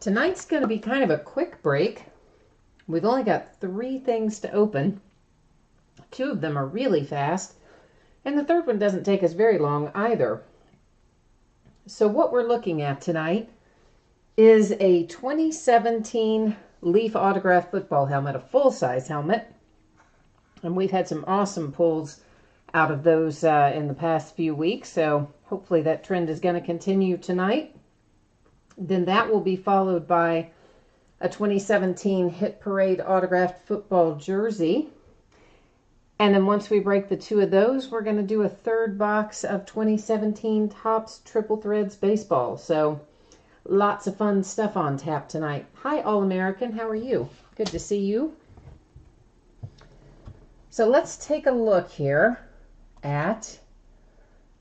Tonight's going to be kind of a quick break. We've only got 3 things to open. 2 of them are really fast, and the third one doesn't take us very long either. So what we're looking at tonight is a 2017 Leaf Autograph football helmet, a full-size helmet. And we've had some awesome pulls out of those in the past few weeks, so hopefully that trend is going to continue tonight. Then that will be followed by a 2017 Hit Parade autographed football jersey. And then once we break the 2 of those, we're going to do a 3rd box of 2017 Topps Triple Threads baseball. So lots of fun stuff on tap tonight. Hi, All-American. How are you? Good to see you. So let's take a look here at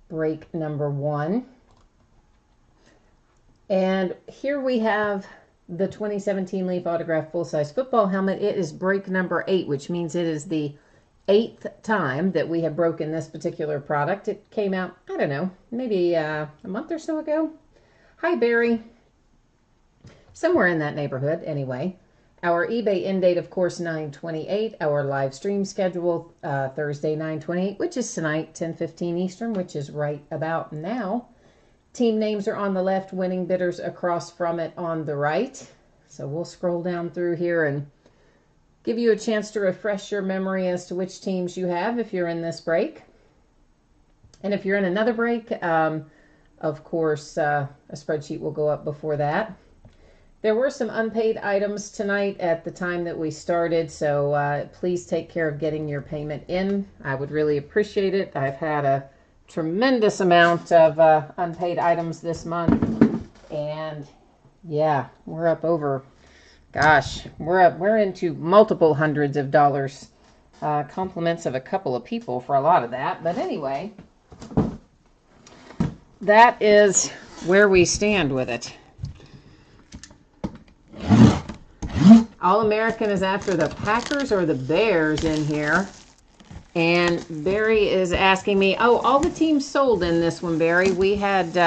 break number 1. And here we have the 2017 Leaf Autograph full-size football helmet. It is break number 8, which means it is the 8th time that we have broken this particular product. It came out, I don't know, maybe a month or so ago. Hi, Barry. Somewhere in that neighborhood, anyway. Our eBay end date, of course, 9/28. Our live stream schedule, Thursday, 9/28, which is tonight, 10:15 Eastern, which is right about now. Team names are on the left, winning bidders across from it on the right. So we'll scroll down through here and give you a chance to refresh your memory as to which teams you have if you're in this break. And if you're in another break, of course, a spreadsheet will go up before that. There were some unpaid items tonight at the time that we started, so please take care of getting your payment in. I would really appreciate it. I've had a tremendous amount of unpaid items this month, and yeah, we're up over, gosh, we're into multiple hundreds of dollars. Compliments of a couple of people for a lot of that, but anyway, that is where we stand with it. All-American is after the Packers or the Bears in here. And Barry is asking me, oh, all the teams sold in this one, Barry. We had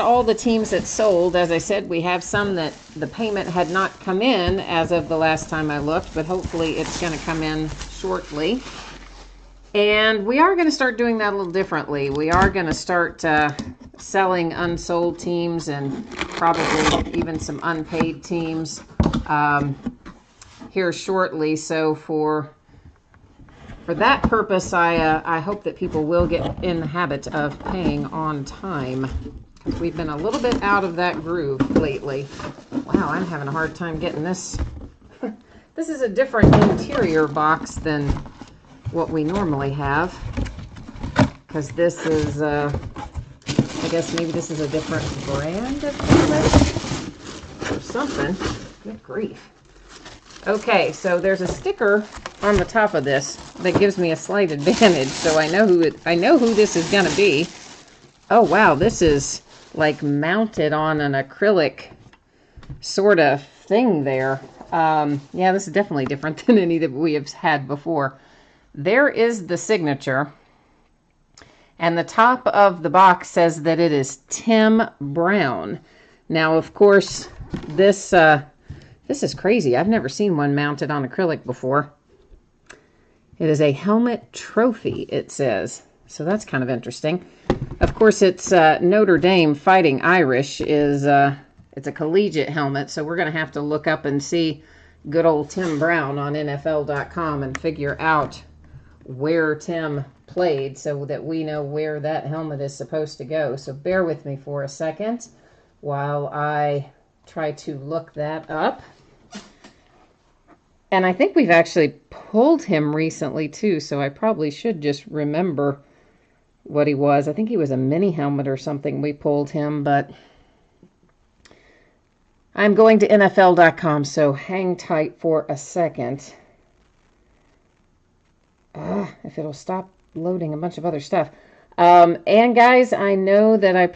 all the teams that sold. As I said, we have some that the payment had not come in as of the last time I looked, but hopefully it's going to come in shortly. And we are going to start doing that a little differently. We are going to start selling unsold teams and probably even some unpaid teams here shortly. So for that purpose, I hope that people will get in the habit of paying on time. We've been a little bit out of that groove lately. Wow, I'm having a hard time getting this. This is a different interior box than what we normally have, because this is, I guess maybe this is a different brand of helmet or something. Good grief. Okay, so there's a sticker on the top of this that gives me a slight advantage, so I know who this is going to be. Oh wow, this is like mounted on an acrylic sort of thing there. Yeah, this is definitely different than any that we have had before. There is the signature, and the top of the box says that it is Tim Brown. Now, of course, this is crazy. I've never seen one mounted on acrylic before. It is a helmet trophy, it says. So that's kind of interesting. Of course, it's Notre Dame Fighting Irish. It's a collegiate helmet, so we're going to have to look up and see good old Tim Brown on NFL.com and figure out where Tim played so that we know where that helmet is supposed to go. So bear with me for a second while I try to look that up. And I think we've actually pulled him recently too, so I probably should just remember what he was. I think he was a mini helmet or something. We pulled him, but I'm going to NFL.com, so hang tight for a second. If it'll stop loading a bunch of other stuff. And guys, I know that I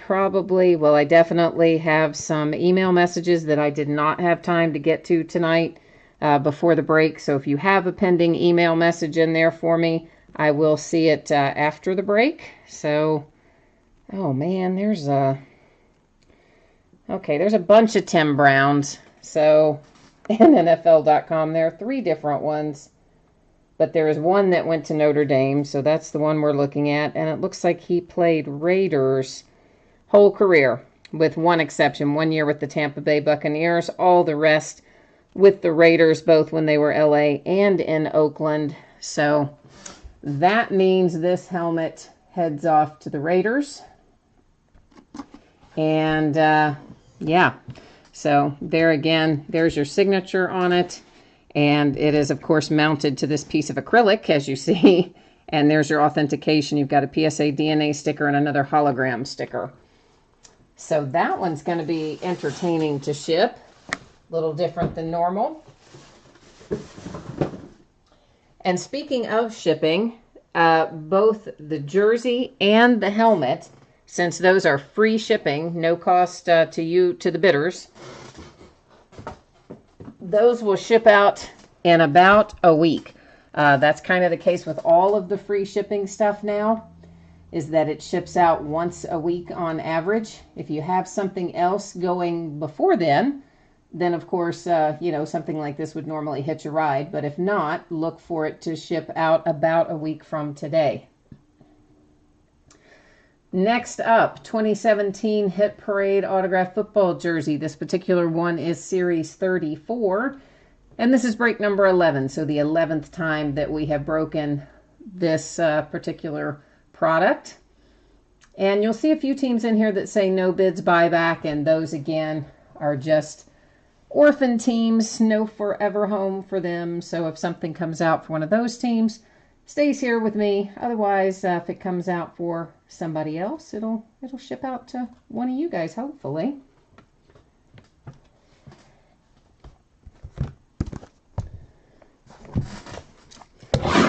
definitely have some email messages that I did not have time to get to tonight before the break. So if you have a pending email message in there for me, I will see it after the break. So, oh man, there's Okay, there's a bunch of Tim Browns. So, in NFL.com, there are 3 different ones. But there is one that went to Notre Dame, so that's the one we're looking at. And it looks like he played Raiders whole career, with one exception. 1 year with the Tampa Bay Buccaneers, all the rest with the Raiders, both when they were LA and in Oakland. So that means this helmet heads off to the Raiders. And yeah, so there again, there's your signature on it. And it is, of course, mounted to this piece of acrylic, as you see. And there's your authentication. You've got a PSA DNA sticker and another hologram sticker. So that one's going to be entertaining to ship. A little different than normal. And speaking of shipping, both the jersey and the helmet, since those are free shipping, no cost to you, to the bidders, those will ship out in about a week. That's kind of the case with all of the free shipping stuff now, is that it ships out once a week on average. If you have something else going before then of course, you know, something like this would normally hitch a ride. But if not, look for it to ship out about a week from today. Next up, 2017 Hit Parade autographed football jersey. This particular one is Series 34. And this is break number 11. So the 11th time that we have broken this particular product. And you'll see a few teams in here that say no bids buyback. And those, again, are just orphan teams, no forever home for them. So if something comes out for one of those teams, stays here with me. Otherwise, if it comes out for somebody else, it'll ship out to one of you guys, hopefully.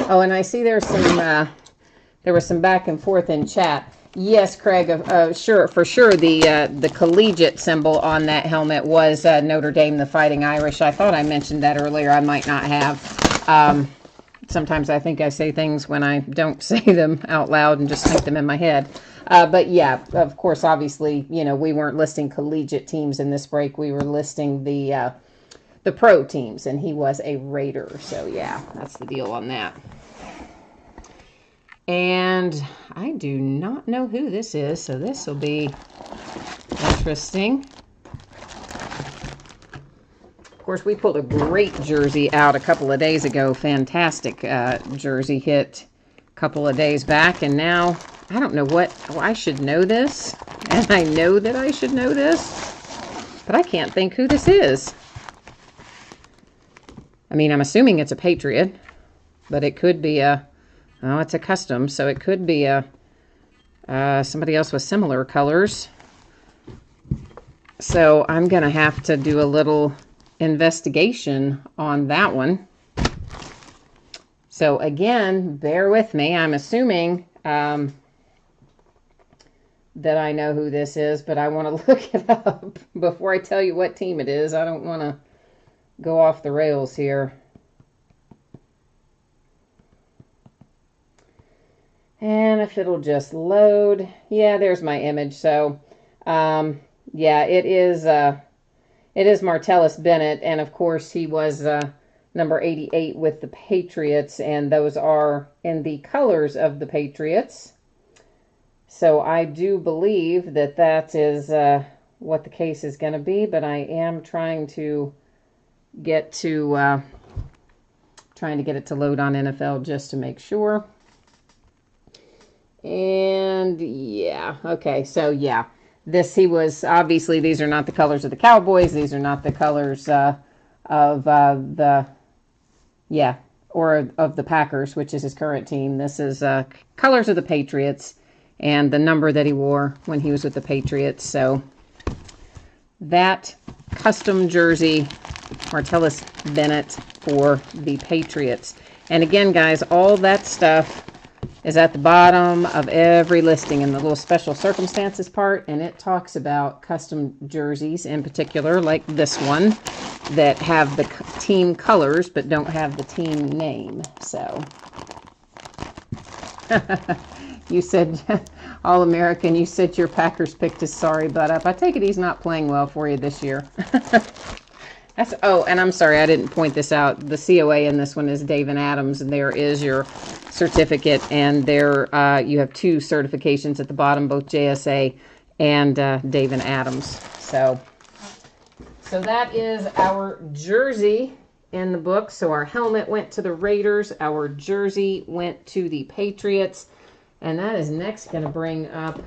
Oh, and I see there's some there was some back and forth in chat. Yes, Craig, sure, for sure. The collegiate symbol on that helmet was Notre Dame, the Fighting Irish. I thought I mentioned that earlier. I might not have. Sometimes I think I say things when I don't say them out loud and just think them in my head. But yeah, of course, obviously, you know, we weren't listing collegiate teams in this break. We were listing the pro teams, and he was a Raider. So yeah, that's the deal on that. And I do not know who this is, so this will be interesting. Of course, we pulled a great jersey out a couple of days ago. Fantastic jersey hit a couple of days back. And now, I don't know what, well, I should know this. And I know that I should know this. But I can't think who this is. I mean, I'm assuming it's a Patriot. But it could be a, oh, it's a custom. So it could be a somebody else with similar colors. So I'm going to have to do a little investigation on that one. So again, bear with me. I'm assuming that I know who this is, but I want to look it up before I tell you what team it is. I don't want to go off the rails here. And if it'll just load, yeah, there's my image. So yeah, it is Martellus Bennett, and of course he was number 88 with the Patriots, and those are in the colors of the Patriots. So I do believe that that is what the case is going to be, but I am trying to get to get it to load on NFL just to make sure. And yeah, okay, so yeah. He was, obviously, these are not the colors of the Cowboys. These are not the colors of the Packers, which is his current team. This is colors of the Patriots and the number that he wore when he was with the Patriots. So that custom jersey, Martellus Bennett for the Patriots. And again, guys, all that stuff is at the bottom of every listing in the little special circumstances part, and it talks about custom jerseys in particular, like this one, that have the team colors but don't have the team name. So you said All-American, you said your Packers picked his sorry butt up. I take it he's not playing well for you this year. Oh, and I'm sorry, I didn't point this out. The COA in this one is Dave and Adams, and there is your certificate, and there you have 2 certifications at the bottom, both JSA and Dave and Adams. So that is our jersey in the book. So our helmet went to the Raiders, our jersey went to the Patriots, and that is next going to bring up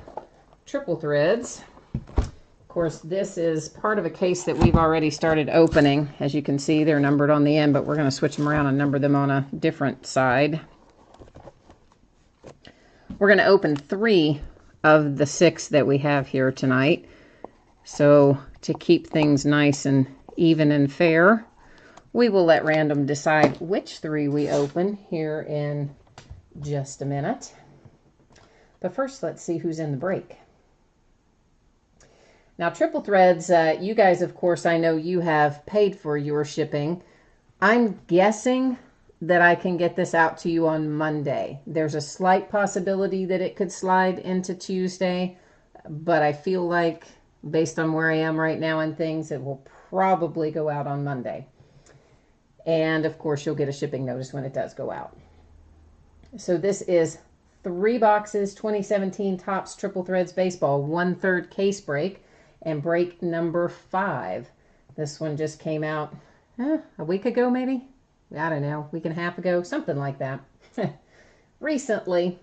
Triple Threads. Of course, this is part of a case that we've already started opening. As you can see, they're numbered on the end, but we're going to switch them around and number them on a different side. We're going to open 3 of the 6 that we have here tonight. So to keep things nice and even and fair, we will let random decide which 3 we open here in just a minute. But first, let's see who's in the break. Now, Triple Threads, you guys, of course, I know you have paid for your shipping. I'm guessing that I can get this out to you on Monday. There's a slight possibility that it could slide into Tuesday, but I feel like, based on where I am right now and things, it will probably go out on Monday. And, of course, you'll get a shipping notice when it does go out. So this is 3 boxes, 2017 Topps Triple Threads Baseball, 1/3 case break. And break number 5. This one just came out a week ago, maybe? I don't know, week and a half ago, something like that. Recently.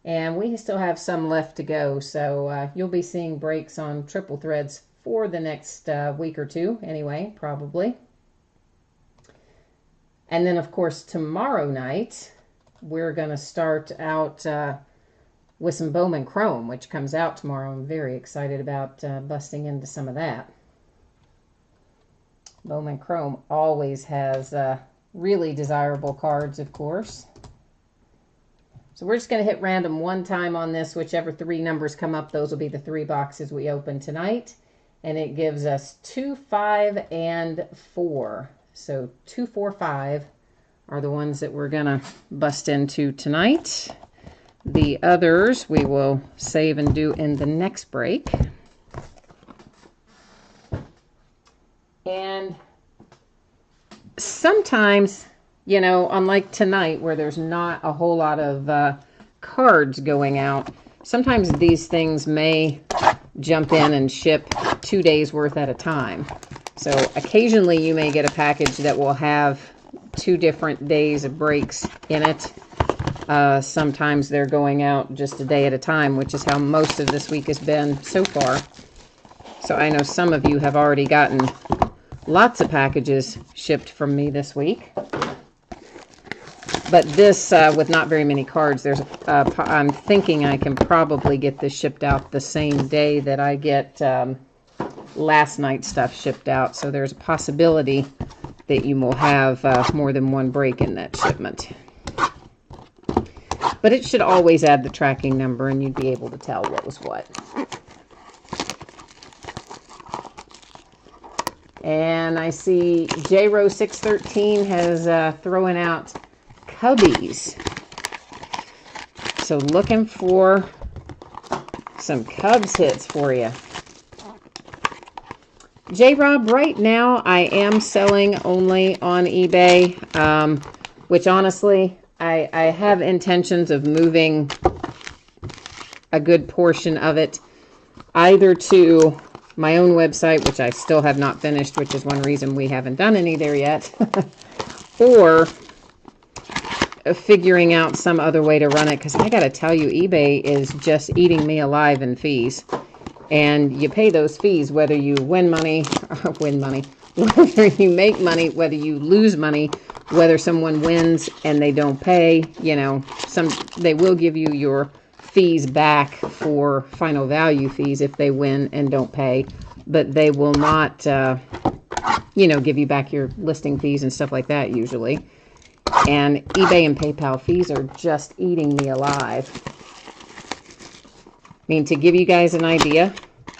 And we still have some left to go. So you'll be seeing breaks on Triple Threads for the next week or 2, anyway, probably. And then, of course, tomorrow night, we're going to start out with some Bowman Chrome, which comes out tomorrow. I'm very excited about busting into some of that. Bowman Chrome always has really desirable cards, of course. So we're just going to hit random 1 time on this. Whichever 3 numbers come up, those will be the 3 boxes we open tonight. And it gives us 2, 5, and 4. So 2, 4, 5 are the ones that we're going to bust into tonight. The others we will save and do in the next break. And sometimes, you know, unlike tonight where there's not a whole lot of cards going out, sometimes these things may jump in and ship 2 days worth at a time. So occasionally you may get a package that will have 2 different days of breaks in it. Sometimes they're going out just a day at a time, which is how most of this week has been so far. So I know some of you have already gotten lots of packages shipped from me this week. But this, with not very many cards, I'm thinking I can probably get this shipped out the same day that I get last night's stuff shipped out. So there's a possibility that you will have more than 1 break in that shipment. But it should always add the tracking number, and you'd be able to tell what was what. And I see JRO613 has thrown out Cubbies. So looking for some Cubs hits for you. J-Rob, right now I am selling only on eBay, which honestly, I have intentions of moving a good portion of it either to my own website, which I still have not finished, which is one reason we haven't done any there yet, or figuring out some other way to run it, because I got to tell you, eBay is just eating me alive in fees. And you pay those fees whether you win money, whether you make money, whether you lose money, whether someone wins and they don't pay, you know, they will give you your fees back for final value fees if they win and don't pay, but they will not, you know, give you back your listing fees and stuff like that usually. And eBay and PayPal fees are just eating me alive. I mean, to give you guys an idea,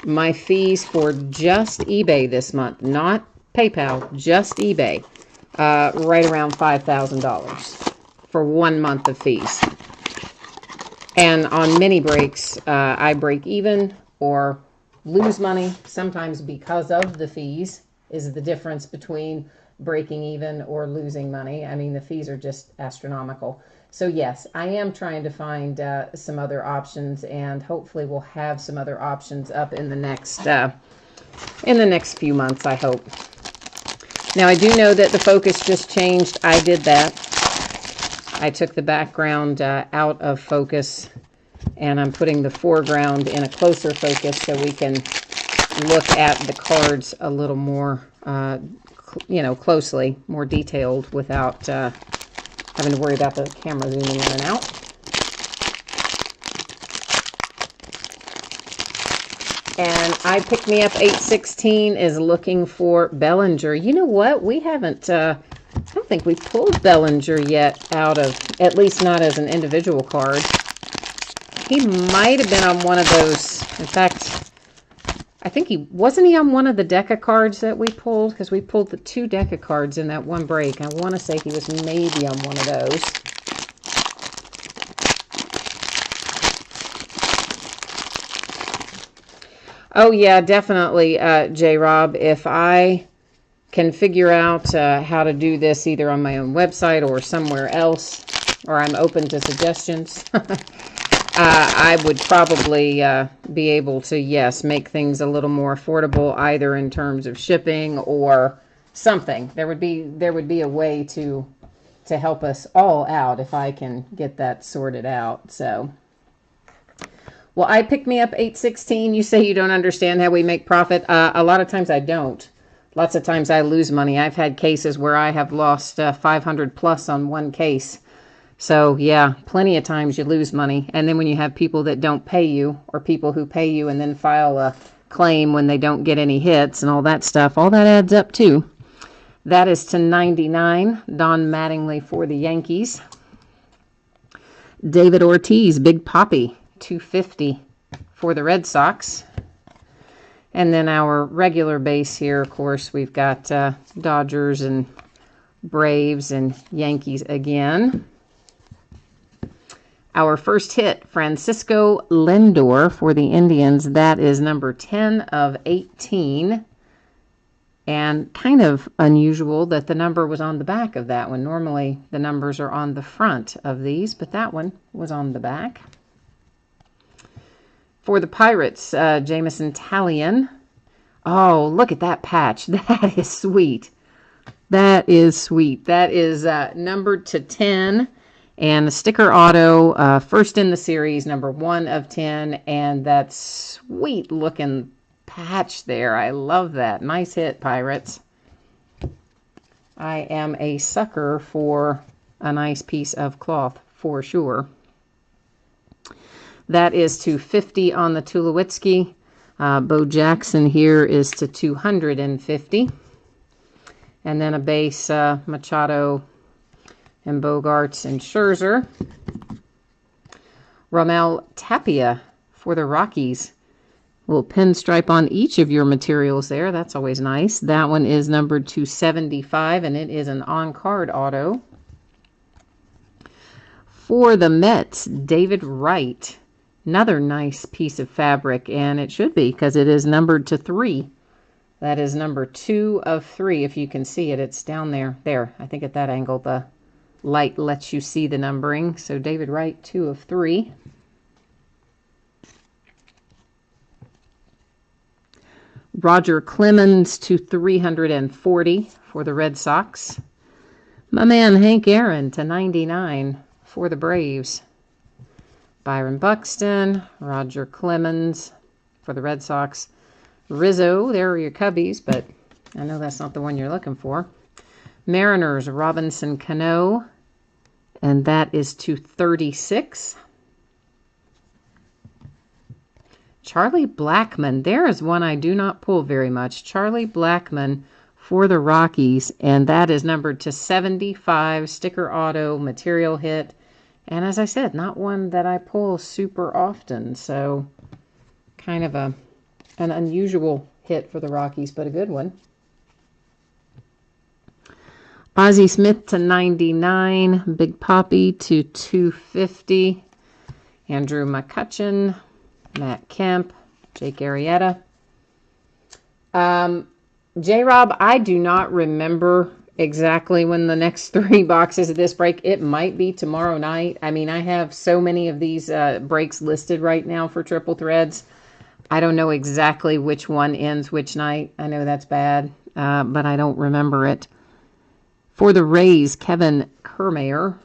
my fees for just eBay this month, not PayPal, just eBay, right around $5,000 for 1 month of fees. And on mini breaks, I break even or lose money, sometimes because of the fees is the difference between breaking even or losing money. I mean, the fees are just astronomical. So yes, I am trying to find some other options, and hopefully we'll have some other options up in the next few months, I hope. Now, I do know that the focus just changed. I did that. I took the background out of focus, and I'm putting the foreground in a closer focus so we can look at the cards a little more, closely, more detailed, without having to worry about the camera zooming in and out. And I Pick Me Up 816 is looking for Bellinger. You know what? We haven't, I don't think we pulled Bellinger yet out of, at least not as an individual card. He might have been on one of those. In fact, I think wasn't he on one of the deck of cards that we pulled? Because we pulled the 2 deck of cards in that one break. I want to say he was maybe on one of those. Oh, yeah, definitely, J-Rob. If I can figure out how to do this either on my own website or somewhere else, or I'm open to suggestions, I would probably be able to, yes, make things a little more affordable, either in terms of shipping or something. There would be a way to help us all out if I can get that sorted out. So, well, I Pick Me Up 816. You say you don't understand how we make profit. A lot of times I don't. Lots of times I lose money. I've had cases where I have lost 500 plus on one case. So yeah, plenty of times you lose money. And then when you have people that don't pay you, or people who pay you and then file a claim when they don't get any hits and all that stuff, all that adds up too. That is to 99. Don Mattingly for the Yankees. David Ortiz, Big Poppy, 250 for the Red Sox. And then our regular base here, of course, we've got Dodgers and Braves and Yankees again. Our first hit, Francisco Lindor for the Indians. That is number 10 of 18. And kind of unusual that the number was on the back of that one. Normally the numbers are on the front of these, but that one was on the back. For the Pirates, Jameson Taillon. Oh, look at that patch. That is sweet. That is sweet. That is numbered to 10. And the sticker auto, first in the series, number 1 of 10. And that sweet looking patch there. I love that. Nice hit, Pirates. I am a sucker for a nice piece of cloth, for sure. That is to 50 on the Tulowitzki. Bo Jackson here is to 250. And then a base, Machado and Bogarts and Scherzer. Ramel Tapia for the Rockies. Little pinstripe on each of your materials there. That's always nice. That one is numbered to 75, and it is an on-card auto. For the Mets, David Wright. Another nice piece of fabric, and it should be because it is numbered to 3. That is number 2 of 3. If you can see it, it's down there. There, I think at that angle, the light lets you see the numbering. So David Wright, 2 of 3. Roger Clemens to 340 for the Red Sox. My man Hank Aaron to 99 for the Braves. Byron Buxton, Roger Clemens for the Red Sox. Rizzo, there are your Cubbies, but I know that's not the one you're looking for. Mariners, Robinson Cano, and that is to 36. Charlie Blackmon, there is one I do not pull very much. Charlie Blackmon for the Rockies, and that is numbered to 75, sticker auto, material hit. And as I said, not one that I pull super often, so kind of an unusual hit for the Rockies, but a good one. Ozzie Smith to 99, Big Poppy to 250. Andrew McCutcheon, Matt Kemp, Jake Arrieta. J-Rob, I do not remember exactly when the next 3 boxes of this break. It might be tomorrow night. I mean, I have so many of these breaks listed right now for triple threads. I don't know exactly which one ends which night. I know that's bad, but I don't remember it. For the Rays, Kevin Kiermaier.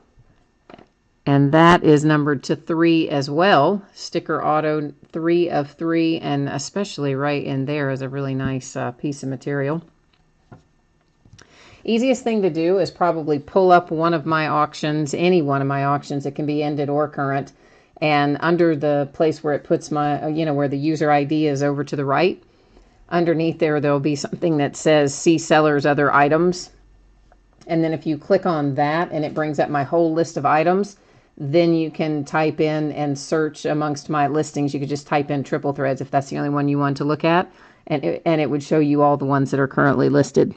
And that is numbered to 3 as well. Sticker auto 3 of 3, and especially right in there is a really nice piece of material. Easiest thing to do is probably pull up one of my auctions, any one of my auctions. It can be ended or current. And under the place where it puts my, where the user ID is over to the right, underneath there'll be something that says see seller's other items. And then if you click on that and it brings up my whole list of items, then you can type in and search amongst my listings. You could just type in triple threads if that's the only one you want to look at. And it would show you all the ones that are currently listed.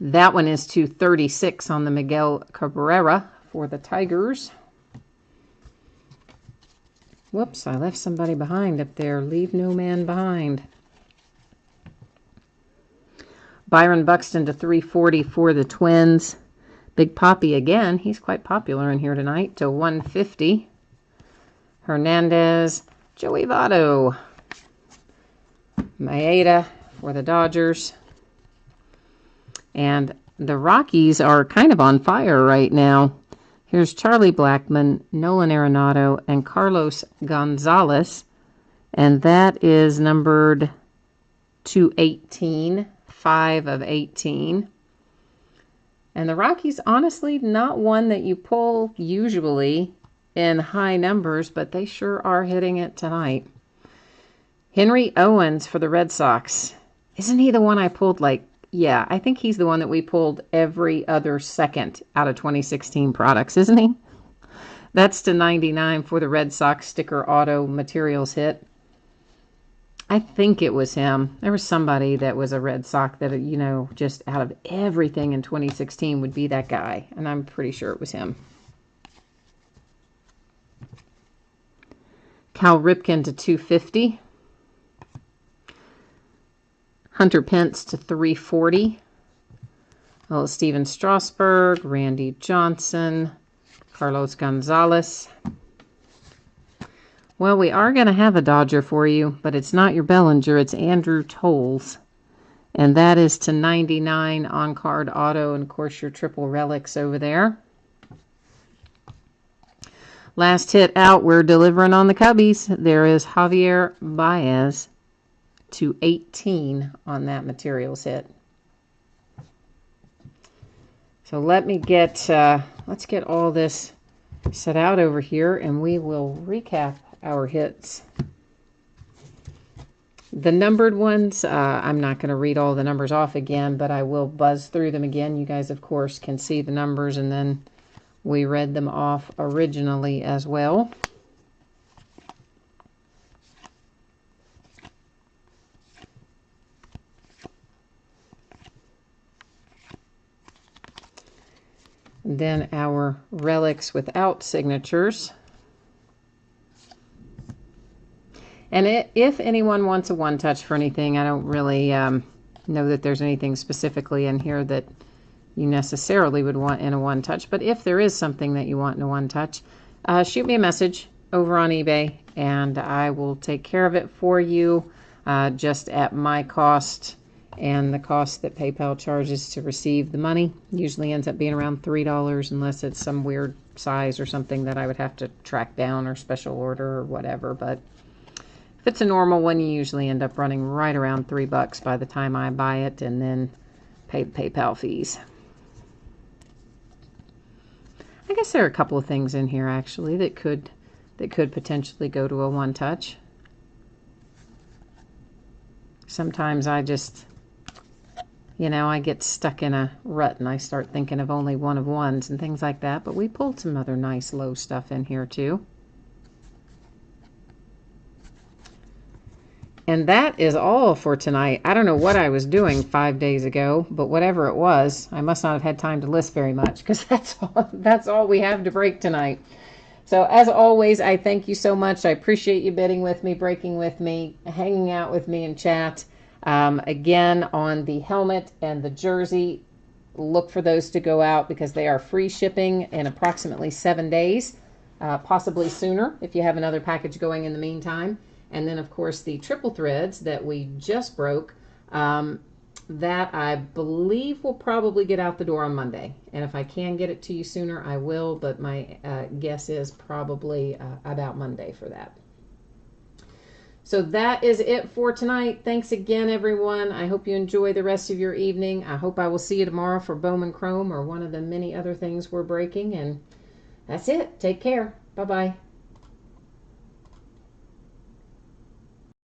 That one is to 36 on the Miguel Cabrera for the Tigers. Whoops, I left somebody behind up there. Leave no man behind. Byron Buxton to 340 for the Twins. Big Poppy again. He's quite popular in here tonight to 150. Hernandez, Joey Votto. Maeda for the Dodgers. And the Rockies are kind of on fire right now. Here's Charlie Blackmon, Nolan Arenado, and Carlos Gonzalez. And that is numbered to 18, 5 of 18. And the Rockies, honestly, not one that you pull usually in high numbers, but they sure are hitting it tonight. Henry Owens for the Red Sox. Isn't he the one I pulled yeah, I think he's the one that we pulled every other second out of 2016 products, isn't he? That's to 99 for the Red Sox sticker auto materials hit. I think it was him. There was somebody that was a Red Sox that, just out of everything in 2016 would be that guy. And I'm pretty sure it was him. Cal Ripken to 250. Hunter Pence to 340. Oh, Steven Strasburg, Randy Johnson, Carlos Gonzalez. Well, we are going to have a Dodger for you, but it's not your Bellinger. It's Andrew Tolles. And that is to 99 on-card auto, and, of course, your triple relics over there. Last hit out, we're delivering on the Cubbies. There is Javier Baez to 18 on that materials hit. So let me let's get all this set out over here, and we will recap our hits. The numbered ones, I'm not going to read all the numbers off again, but I will buzz through them again. You guys, of course, can see the numbers, and then we read them off originally as well. Then our relics without signatures. And if anyone wants a one-touch for anything, I don't really know that there's anything specifically in here that you necessarily would want in a one-touch. But if there is something that you want in a one-touch, shoot me a message over on eBay, and I will take care of it for you just at my cost. And the cost that PayPal charges to receive the money usually ends up being around $3, unless it's some weird size or something that I would have to track down or special order or whatever. But if it's a normal one, you usually end up running right around $3 by the time I buy it and then pay the PayPal fees. I guess there are a couple of things in here actually that could potentially go to a one-touch. Sometimes I just, I get stuck in a rut and I start thinking of only one of ones and things like that. But we pulled some other nice low stuff in here too. And that is all for tonight. I don't know what I was doing 5 days ago, but whatever it was, I must not have had time to list very much, because that's all we have to break tonight. So as always, I thank you so much. I appreciate you bidding with me, breaking with me, hanging out with me in chat. Again, on the helmet and the jersey, look for those to go out because they are free shipping in approximately 7 days, possibly sooner if you have another package going in the meantime. And then, of course, the triple threads that we just broke, that I believe will probably get out the door on Monday. And if I can get it to you sooner, I will, but my guess is probably about Monday for that. So that is it for tonight. Thanks again, everyone. I hope you enjoy the rest of your evening. I hope I will see you tomorrow for Bowman Chrome or one of the many other things we're breaking. And that's it. Take care. Bye-bye.